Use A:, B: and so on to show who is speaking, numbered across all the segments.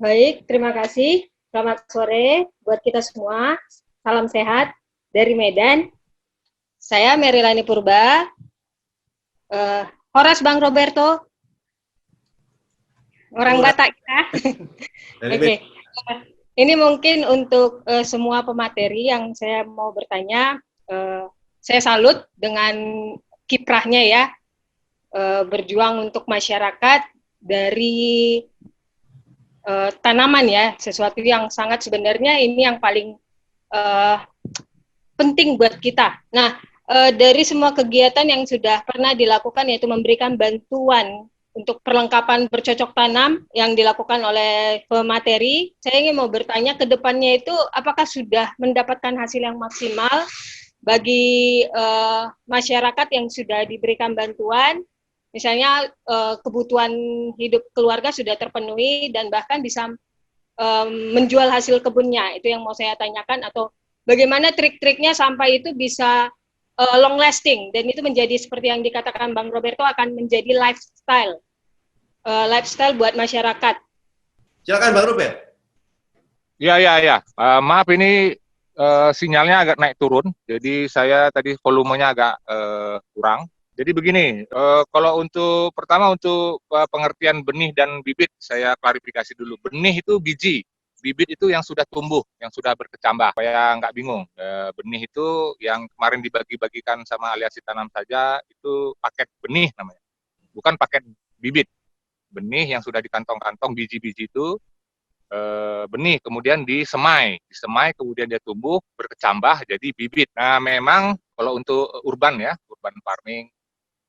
A: Baik, terima kasih. Selamat sore buat kita semua. Salam sehat dari Medan. Saya Merilani Purba. Horas Bang Roberto. Orang Batak kita. Oke. Ini mungkin untuk semua pemateri yang saya mau bertanya. Saya salut dengan kiprahnya ya. Berjuang untuk masyarakat dari tanaman ya, sesuatu yang sangat sebenarnya ini yang paling penting buat kita. Nah, dari semua kegiatan yang sudah pernah dilakukan yaitu memberikan bantuan untuk perlengkapan bercocok tanam yang dilakukan oleh pemateri, saya ingin mau bertanya ke depannya itu apakah sudah mendapatkan hasil yang maksimal bagi masyarakat yang sudah diberikan bantuan, misalnya kebutuhan hidup keluarga sudah terpenuhi dan bahkan bisa menjual hasil kebunnya, itu yang mau saya tanyakan, atau bagaimana trik-triknya sampai itu bisa long lasting dan itu menjadi seperti yang dikatakan Bang Roberto akan menjadi lifestyle buat masyarakat.
B: Silakan Bang Robert.
C: Ya. Maaf ini sinyalnya agak naik turun, jadi saya tadi volumenya agak kurang. Jadi begini, kalau untuk pertama untuk pengertian benih dan bibit saya klarifikasi dulu. Benih itu biji. Bibit itu yang sudah tumbuh, yang sudah berkecambah, supaya nggak bingung. Benih itu yang kemarin dibagi-bagikan sama aliansi tanam saja, itu paket benih namanya, bukan paket bibit. Benih yang sudah di kantong-kantong biji-biji itu, benih, kemudian disemai, kemudian dia tumbuh, berkecambah, jadi bibit. Nah memang kalau untuk urban ya, urban farming,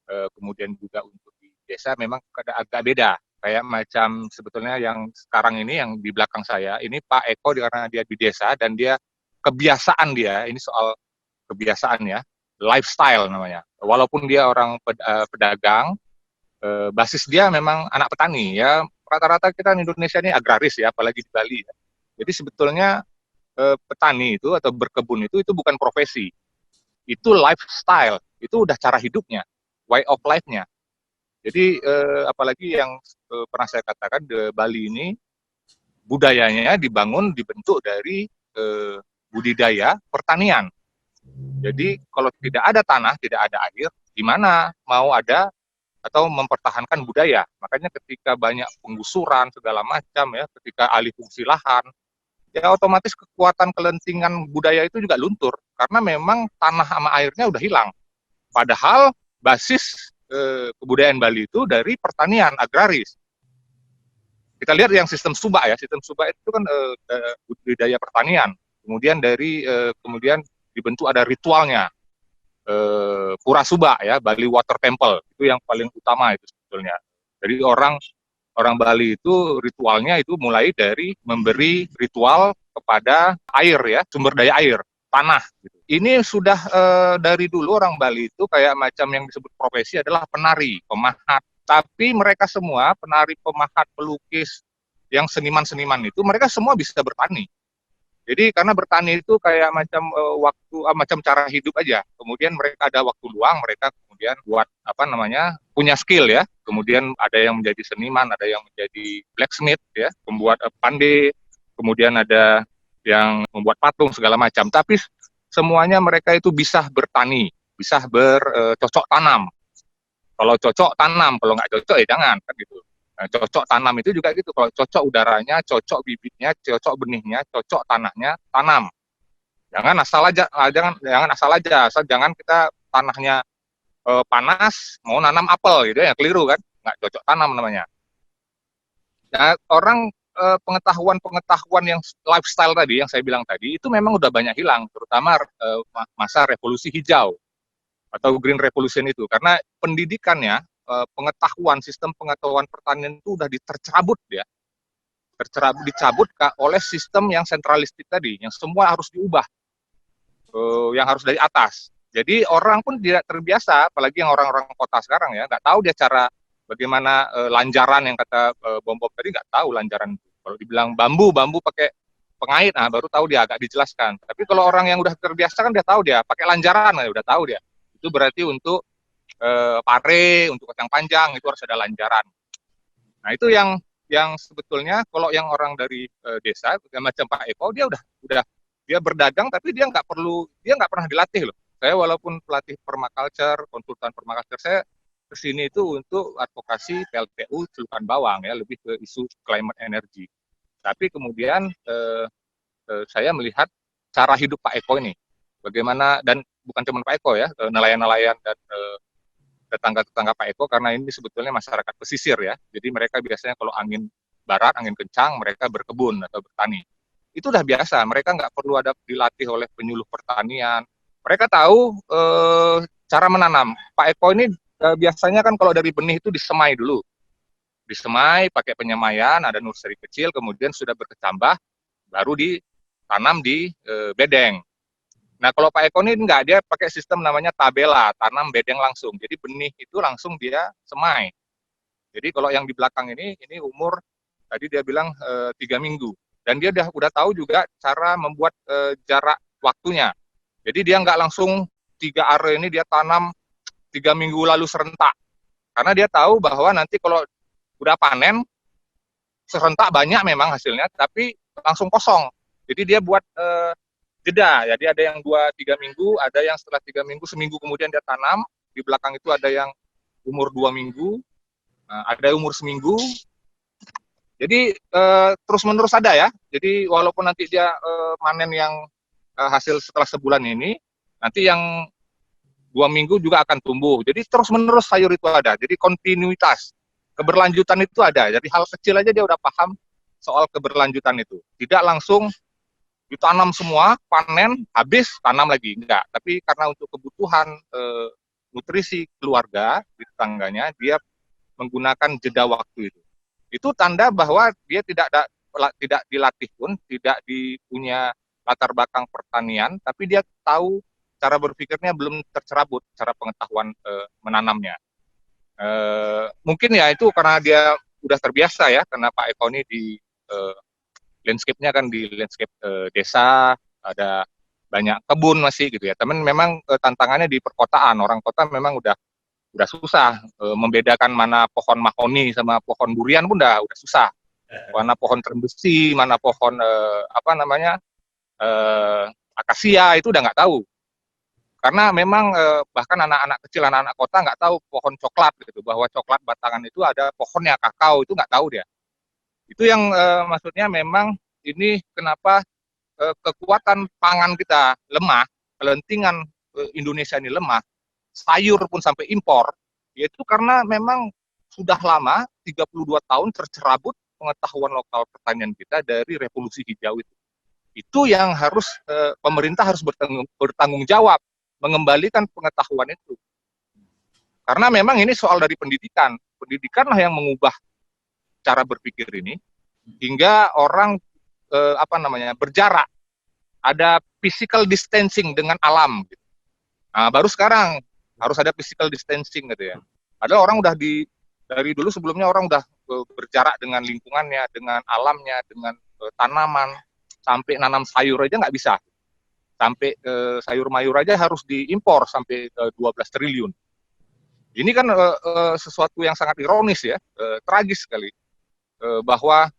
C: kemudian juga untuk di desa memang agak beda. Kayak macam sebetulnya yang sekarang ini yang di belakang saya ini Pak Eko karena dia di desa dan dia kebiasaan dia, ini soal kebiasaan ya, lifestyle namanya. Walaupun dia orang pedagang, basis dia memang anak petani ya. Rata-rata kita di Indonesia ini agraris ya, apalagi di Bali ya. Jadi sebetulnya petani itu atau berkebun itu bukan profesi, itu lifestyle, itu udah cara hidupnya, way of life-nya. Jadi apalagi yang pernah saya katakan di Bali ini budayanya dibentuk dari budidaya pertanian. Jadi kalau tidak ada tanah, tidak ada air, gimana mau ada atau mempertahankan budaya? Makanya ketika banyak penggusuran segala macam ya, ketika alih fungsi lahan, ya otomatis kekuatan kelentingan budaya itu juga luntur karena memang tanah sama airnya udah hilang. Padahal basis kebudayaan Bali itu dari pertanian agraris. Kita lihat yang sistem Subak ya, sistem Subak itu kan budidaya pertanian. Kemudian kemudian dibentuk ada ritualnya, Pura Subak ya, Bali Water Temple itu yang paling utama itu sebetulnya. Jadi orang Bali itu ritualnya itu mulai dari memberi ritual kepada air ya, sumber daya air, tanah. Gitu. Ini sudah dari dulu orang Bali itu kayak macam yang disebut profesi adalah penari, pemahat. Tapi mereka semua, penari, pemahat, pelukis, yang seniman-seniman itu, mereka semua bisa bertani. Jadi karena bertani itu kayak macam macam cara hidup aja. Kemudian mereka ada waktu luang, mereka kemudian buat punya skill ya. Kemudian ada yang menjadi seniman, ada yang menjadi blacksmith ya, pembuat pandai. Kemudian ada yang membuat patung segala macam. Tapi semuanya mereka itu bisa bertani, bisa bercocok tanam. Kalau cocok tanam, kalau nggak cocok ya jangan kan gitu. Nah, cocok tanam itu juga gitu. Kalau cocok udaranya, cocok bibitnya, cocok benihnya, cocok tanahnya, tanam. Jangan asal aja, jangan kita tanahnya panas mau nanam apel gitu ya, keliru kan? Nggak cocok tanam namanya. Nah, orang pengetahuan yang lifestyle tadi yang saya bilang tadi itu memang udah banyak hilang, terutama masa revolusi hijau atau green revolution itu, karena pendidikannya, sistem pengetahuan pertanian itu udah dicabut oleh sistem yang sentralistik tadi, yang semua harus diubah, yang harus dari atas. Jadi orang pun tidak terbiasa, apalagi yang orang-orang kota sekarang ya, nggak tahu dia cara bagaimana lanjaran yang kata Bom tadi, nggak tahu lanjaran. Kalau dibilang bambu pakai pengait, nah baru tahu dia, agak dijelaskan. Tapi kalau orang yang udah terbiasa kan dia tahu dia, pakai lanjaran, udah tahu dia. Itu berarti untuk pare, untuk kacang panjang itu harus ada lanjaran. Nah itu yang yang sebetulnya kalau yang orang dari desa macam Pak Eko, dia udah dia berdagang tapi dia nggak pernah dilatih loh. Saya walaupun pelatih permaculture, konsultan permaculture, saya kesini itu untuk advokasi PLTU Celukan Bawang ya, lebih ke isu climate energy. Tapi kemudian saya melihat cara hidup Pak Eko ini, bagaimana, dan bukan cuma Pak Eko ya, nelayan-nelayan dan tetangga-tetangga Pak Eko, karena ini sebetulnya masyarakat pesisir ya. Jadi mereka biasanya kalau angin barat, angin kencang, mereka berkebun atau bertani. Itu udah biasa, mereka nggak perlu ada dilatih oleh penyuluh pertanian. Mereka tahu cara menanam. Pak Eko ini biasanya kan kalau dari benih itu disemai dulu. Disemai, pakai penyemaian, ada nursery kecil, kemudian sudah berkecambah, baru ditanam di bedeng. Nah, kalau Pak Eko ini enggak, dia pakai sistem namanya tabela, tanam bedeng langsung. Jadi benih itu langsung dia semai. Jadi kalau yang di belakang ini umur, tadi dia bilang 3 minggu. Dan dia udah tahu juga cara membuat jarak waktunya. Jadi dia nggak langsung 3 are ini dia tanam 3 minggu lalu serentak. Karena dia tahu bahwa nanti kalau udah panen, serentak banyak memang hasilnya, tapi langsung kosong. Jadi dia buat jeda. Jadi ada yang 2-3 minggu, ada yang setelah 3 minggu, seminggu kemudian dia tanam. Di belakang itu ada yang umur 2 minggu, ada umur seminggu. Jadi terus menerus ada ya. Jadi walaupun nanti dia panen yang hasil setelah sebulan ini, nanti yang 2 minggu juga akan tumbuh. Jadi terus menerus sayur itu ada. Jadi kontinuitas, keberlanjutan itu ada. Jadi hal kecil aja dia udah paham soal keberlanjutan itu. Tidak langsung ditanam semua, panen, habis, tanam lagi. Enggak. Tapi karena untuk kebutuhan nutrisi keluarga di tetangganya, dia menggunakan jeda waktu itu. Itu tanda bahwa dia tidak dilatih pun, tidak punya latar belakang pertanian, tapi dia tahu cara berpikirnya belum tercerabut, cara pengetahuan menanamnya. Mungkin ya itu karena dia udah terbiasa ya, karena Pak Eko ini di landscape-nya kan di landscape desa, ada banyak kebun masih gitu ya. Temen memang tantangannya di perkotaan, orang kota memang udah susah membedakan mana pohon mahoni sama pohon durian pun udah susah. Mana pohon terembesi, mana pohon akasia itu udah nggak tahu. Karena memang bahkan anak-anak kecil, anak-anak kota nggak tahu pohon coklat gitu, bahwa coklat batangan itu ada pohonnya kakao, itu nggak tahu dia. Itu yang maksudnya memang ini kenapa kekuatan pangan kita lemah, kelentingan Indonesia ini lemah, sayur pun sampai impor, yaitu karena memang sudah lama, 32 tahun tercerabut pengetahuan lokal pertanian kita dari revolusi hijau itu. Itu yang harus pemerintah harus bertanggung jawab, mengembalikan pengetahuan itu. Karena memang ini soal dari pendidikan. Pendidikanlah yang mengubah cara berpikir ini, hingga orang berjarak, ada physical distancing dengan alam. Gitu. Nah, baru sekarang harus ada physical distancing gitu ya. Ada orang udah dari dulu sebelumnya orang udah berjarak dengan lingkungannya, dengan alamnya, dengan tanaman, sampai nanam sayur aja nggak bisa. Sampai sayur mayur aja harus diimpor sampai 12 triliun. Ini kan sesuatu yang sangat ironis ya, tragis sekali, bahwa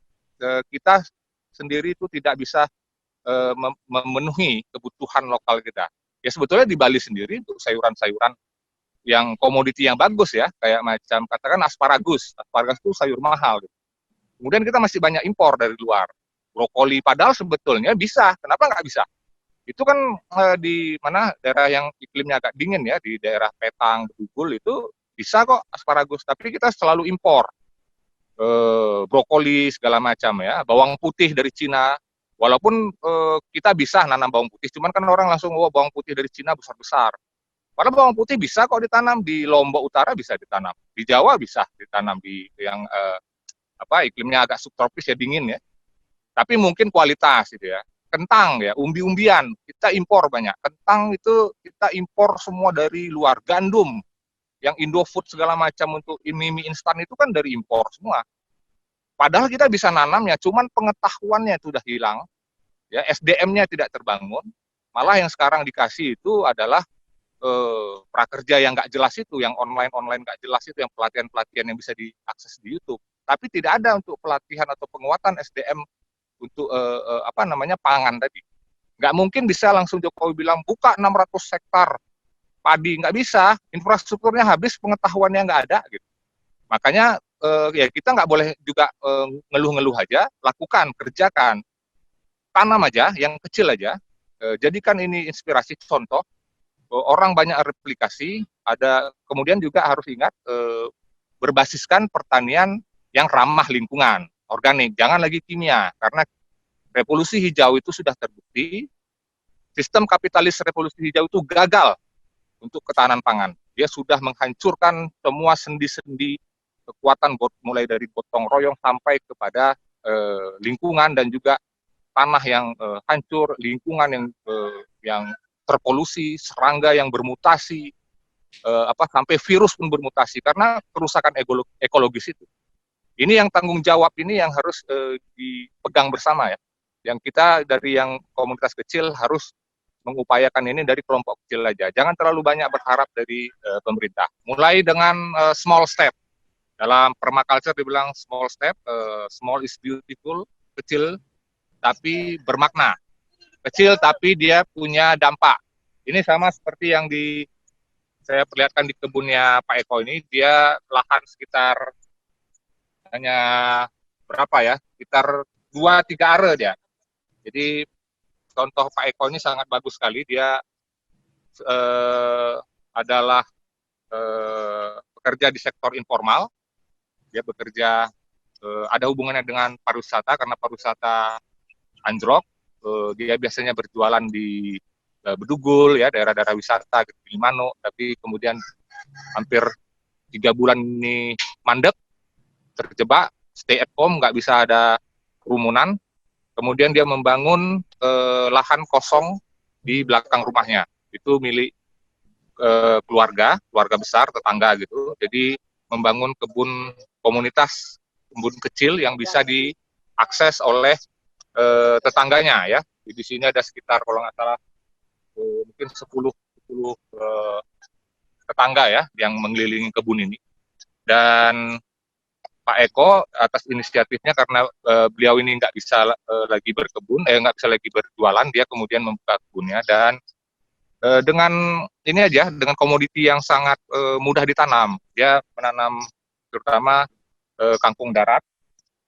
C: kita sendiri itu tidak bisa memenuhi kebutuhan lokal kita. Ya sebetulnya di Bali sendiri untuk sayuran-sayuran yang komoditi yang bagus ya, kayak macam katakan asparagus itu sayur mahal. Gitu. Kemudian kita masih banyak impor dari luar. Brokoli padahal sebetulnya bisa, kenapa nggak bisa? Itu kan di mana daerah yang iklimnya agak dingin ya, di daerah Petang, Bedugul itu bisa kok asparagus, tapi kita selalu impor. Brokoli segala macam ya, bawang putih dari Cina, walaupun kita bisa nanam bawang putih, cuman kan orang langsung bawang putih dari Cina besar-besar. Padahal bawang putih bisa kok ditanam di Lombok Utara, bisa ditanam di Jawa, bisa ditanam di yang iklimnya agak subtropis ya, dingin ya. Tapi mungkin kualitas gitu ya. Kentang ya, umbi-umbian kita impor banyak. Kentang itu kita impor semua dari luar. Gandum yang Indofood segala macam untuk mie instan itu kan dari impor semua. Padahal kita bisa nanamnya, cuman pengetahuannya itu udah hilang, ya SDM-nya tidak terbangun. Malah yang sekarang dikasih itu adalah prakerja yang nggak jelas itu, yang online nggak jelas itu, yang pelatihan yang bisa diakses di YouTube. tapi tidak ada untuk pelatihan atau penguatan SDM untuk pangan tadi. Nggak mungkin bisa langsung Jokowi bilang buka 600 hektar padi, nggak bisa, infrastrukturnya habis, pengetahuannya nggak ada gitu. Makanya ya kita nggak boleh juga ngeluh-ngeluh aja, lakukan, kerjakan, tanam aja, yang kecil aja, jadikan ini inspirasi, contoh, orang banyak replikasi, kemudian juga harus ingat berbasiskan pertanian yang ramah lingkungan, organik, jangan lagi kimia, karena revolusi hijau itu sudah terbukti, sistem kapitalis revolusi hijau itu gagal untuk ketahanan pangan. Dia sudah menghancurkan semua sendi-sendi kekuatan, mulai dari gotong royong sampai kepada lingkungan dan juga tanah yang hancur, lingkungan yang terpolusi, serangga yang bermutasi, sampai virus pun bermutasi karena kerusakan ekologis itu. Ini yang tanggung jawab ini yang harus dipegang bersama ya. Yang kita dari yang komunitas kecil harus mengupayakan ini dari kelompok kecil aja. Jangan terlalu banyak berharap dari pemerintah. Mulai dengan small step. Dalam permaculture dibilang small step, small is beautiful, kecil tapi bermakna. Kecil tapi dia punya dampak. Ini sama seperti yang saya perlihatkan di kebunnya Pak Eko ini, dia lahan sekitar hanya berapa ya? Sekitar 2-3 are dia. Jadi contoh Pak Eko ini sangat bagus sekali. Dia adalah bekerja di sektor informal. Dia bekerja ada hubungannya dengan pariwisata karena pariwisata anjlok. Dia biasanya berjualan di Bedugul ya, daerah-daerah wisata di Limano. Tapi kemudian hampir 3 bulan ini mandek, terjebak, stay at home, nggak bisa ada kerumunan. Kemudian dia membangun lahan kosong di belakang rumahnya. Itu milik keluarga besar, tetangga gitu. Jadi membangun kebun komunitas, kebun kecil yang bisa diakses oleh tetangganya ya. Di sini ada sekitar kalau nggak salah mungkin 10 tetangga ya yang mengelilingi kebun ini. Dan Pak Eko atas inisiatifnya karena beliau ini nggak bisa lagi berkebun, nggak bisa lagi berjualan, dia kemudian membuka kebunnya dan dengan ini aja, dengan komoditi yang sangat mudah ditanam, dia menanam terutama kangkung darat,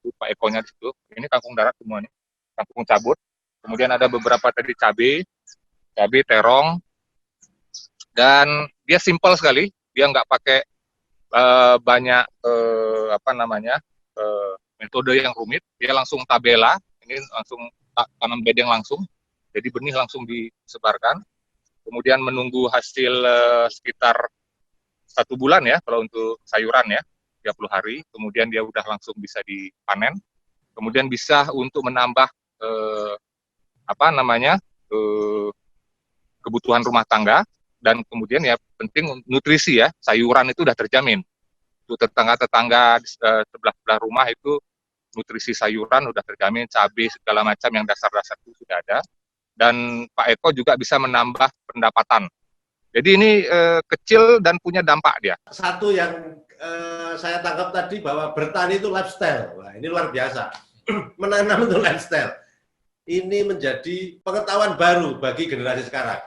C: itu Pak Ekonya di situ, ini kangkung darat semuanya, kangkung cabut, kemudian ada beberapa tadi cabai, terong, dan dia simpel sekali, dia nggak pakai banyak metode yang rumit. Dia langsung tabela, ini langsung tanam bedeng langsung, jadi benih langsung disebarkan, kemudian menunggu hasil sekitar 1 bulan ya kalau untuk sayuran ya, 30 hari, kemudian dia udah langsung bisa dipanen, kemudian bisa untuk menambah kebutuhan rumah tangga. Dan kemudian ya penting nutrisi ya, sayuran itu udah terjamin. Untuk tetangga-tetangga di sebelah rumah itu nutrisi sayuran udah terjamin, cabai segala macam yang dasar-dasar itu sudah ada. Dan Pak Eko juga bisa menambah pendapatan. Jadi ini kecil dan punya dampak dia.
B: Satu yang saya tangkap tadi bahwa bertani itu lifestyle. Wah, ini luar biasa. Menanam itu lifestyle. Ini menjadi pengetahuan baru bagi generasi sekarang.